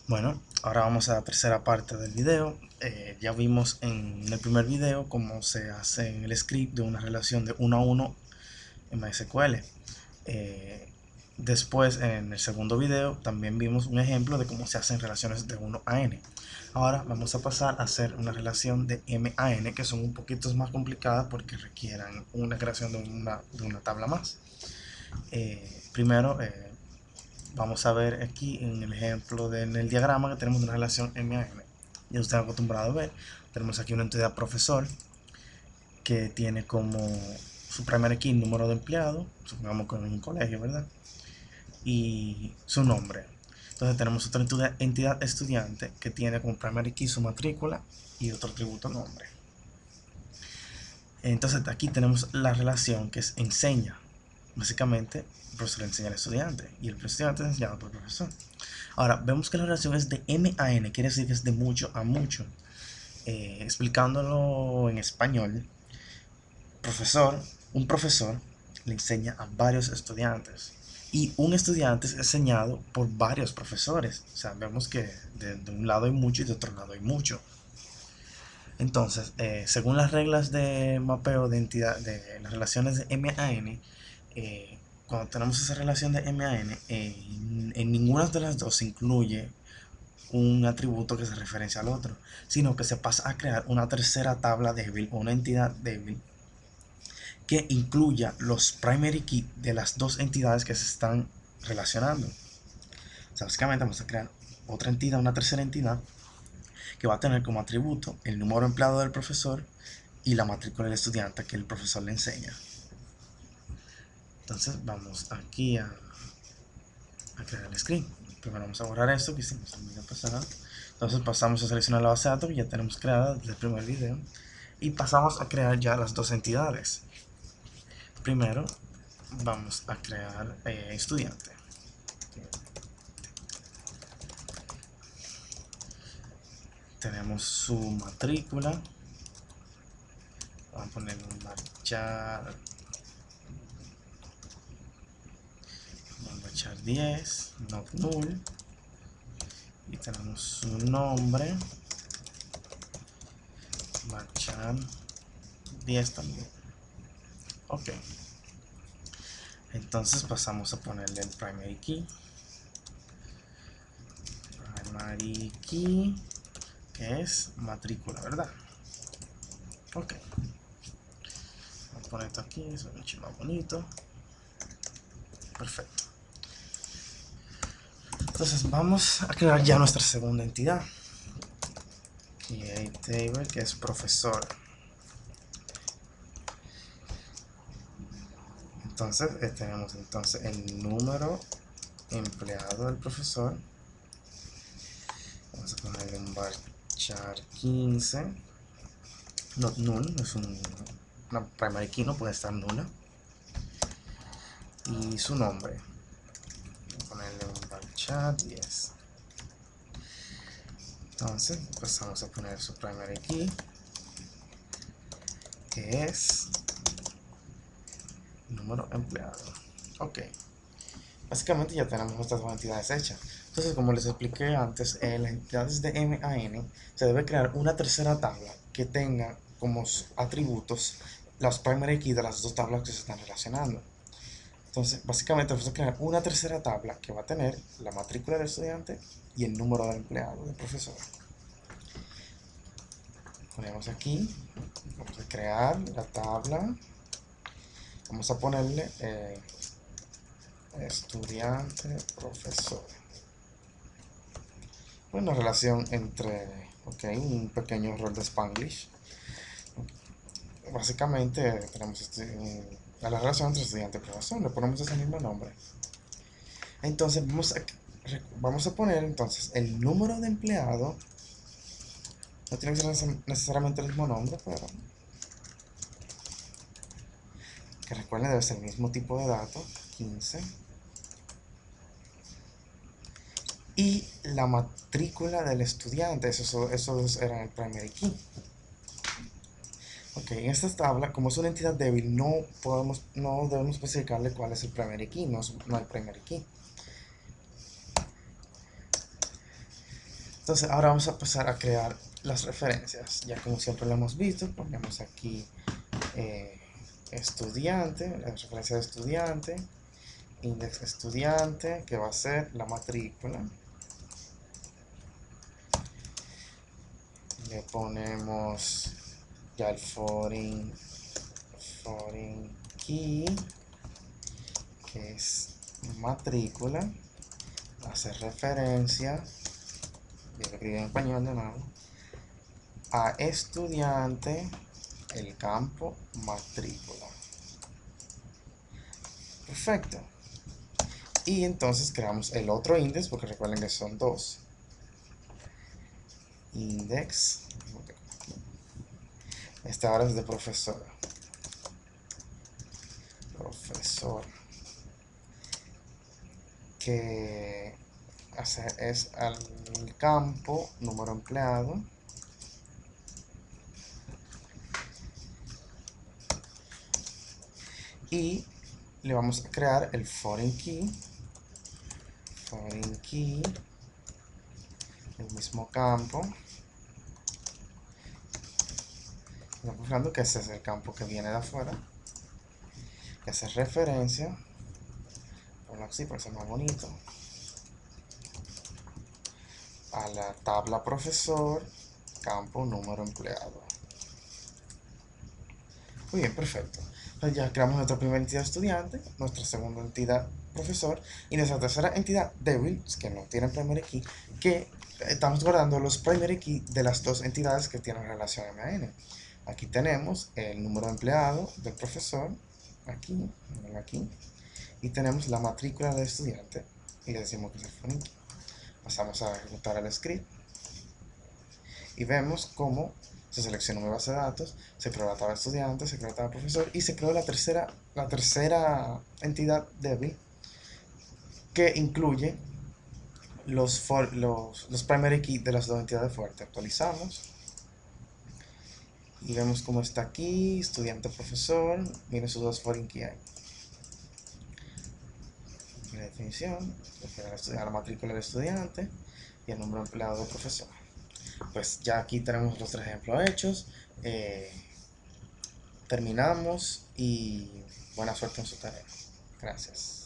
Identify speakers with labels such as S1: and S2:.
S1: Bueno, ahora vamos a la tercera parte del video. Ya vimos en el primer video cómo se hace en el script de una relación de 1 a 1 en MySQL. Después, en el segundo video, también vimos un ejemplo de cómo se hacen relaciones de 1 a n. Ahora vamos a pasar a hacer una relación de m a n, que son un poquito más complicadas porque requieran una creación de una tabla más. Primero, vamos a ver aquí en el ejemplo en el diagrama que tenemos una relación M a N. Ya usted está acostumbrado a ver. Tenemos aquí una entidad profesor que tiene como su primary key número de empleado, supongamos que en un colegio, ¿verdad? Y su nombre. Entonces tenemos otra entidad estudiante que tiene como primary key su matrícula y otro atributo nombre. Entonces aquí tenemos la relación que es enseña. Básicamente, el profesor enseña al estudiante y el estudiante es enseñado por el profesor. Ahora, vemos que la relación es de M a N, quiere decir que es de mucho a mucho. Explicándolo en español, un profesor le enseña a varios estudiantes y un estudiante es enseñado por varios profesores. O sea, vemos que de un lado hay mucho y de otro lado hay mucho. Entonces, según las reglas de mapeo de entidad de las relaciones de M a N, cuando tenemos esa relación de M a N, en ninguna de las dos se incluye un atributo que se referencia al otro, sino que se pasa a crear una tercera tabla débil o una entidad débil que incluya los primary key de las dos entidades que se están relacionando. O sea, básicamente vamos a crear otra entidad, una tercera entidad que va a tener como atributo el número empleado del profesor y la matrícula del estudiante que el profesor le enseña. Entonces vamos aquí a crear el screen. Primero vamos a borrar esto que hicimos en el video pasado. Entonces pasamos a seleccionar la base de datos que ya tenemos creada desde el primer video y pasamos a crear ya las dos entidades. Primero vamos a crear estudiante. Tenemos su matrícula. Vamos a poner un marchar. Vamos a echar 10, not null. Y tenemos su nombre. Marchar 10 también. Ok. Entonces pasamos a ponerle el primary key. Primary key, que es matrícula, ¿verdad? Ok. Vamos a poner esto aquí, es un chino más bonito. Perfecto. Entonces vamos a crear ya nuestra segunda entidad. Create table, que es profesor. Entonces tenemos entonces el número empleado del profesor. Vamos a ponerle un varchar 15. Not null, es una primary key, no puede estar nula. Y su nombre. Voy a ponerle un varchar 10. Entonces pasamos a poner su primary key, que es número empleado. Ok. Básicamente ya tenemos nuestras dos entidades hechas. Entonces, como les expliqué antes, en las entidades de M a N se debe crear una tercera tabla que tenga como atributos los primary keys de las dos tablas que se están relacionando. Entonces, básicamente vamos a crear una tercera tabla que va a tener la matrícula del estudiante y el número del empleado, del profesor. Ponemos aquí, vamos a crear la tabla, vamos a ponerle estudiante, profesor. Una relación entre, un pequeño error de Spanglish. Básicamente tenemos a la relación entre estudiante y profesor, le ponemos ese mismo nombre. Entonces vamos a poner entonces el número de empleado, no tiene que ser necesariamente el mismo nombre, pero que recuerden debe ser el mismo tipo de datos, 15. Y la matrícula del estudiante, esos eran el primary key. Ok, en esta tabla, como es una entidad débil, no debemos especificarle cuál es el primary key, no hay primary key. Entonces ahora vamos a pasar a crear las referencias. Ya como siempre lo hemos visto, ponemos aquí estudiante, la referencia de estudiante, index estudiante, que va a ser la matrícula. Le ponemos ya el foreign key, que es matrícula, hace referencia, yo lo escribí en español de nuevo, a estudiante, el campo matrícula. Perfecto. Y entonces creamos el otro index, porque recuerden que son dos. Index, este ahora es de profesor. Profesor, que es al campo número empleado, y le vamos a crear el foreign key, el mismo campo. Estamos fijando que ese es el campo que viene de afuera, que hace referencia, ponlo así para que sea más bonito, a la tabla profesor, campo número empleado. Muy bien, perfecto. Entonces ya creamos nuestra primera entidad estudiante, nuestra segunda entidad profesor y nuestra tercera entidad débil, que no tiene primary key, que estamos guardando los primary key de las dos entidades que tienen relación MAN. Aquí tenemos el número de empleado del profesor, aquí, y tenemos la matrícula del estudiante, y le decimos que es el foreign key. Pasamos a ejecutar el script, y vemos cómo se seleccionó mi base de datos, se creó la tabla estudiante, se creó la tabla profesor, y se creó la tercera entidad débil, que incluye los primary key de las dos entidades fuertes. Actualizamos y vemos cómo está aquí, estudiante profesor, miren sus dos foreign key ahí. La definición, la matrícula del estudiante y el número de empleado del profesor. Pues ya aquí tenemos los tres ejemplos hechos. Terminamos y buena suerte en su tarea. Gracias.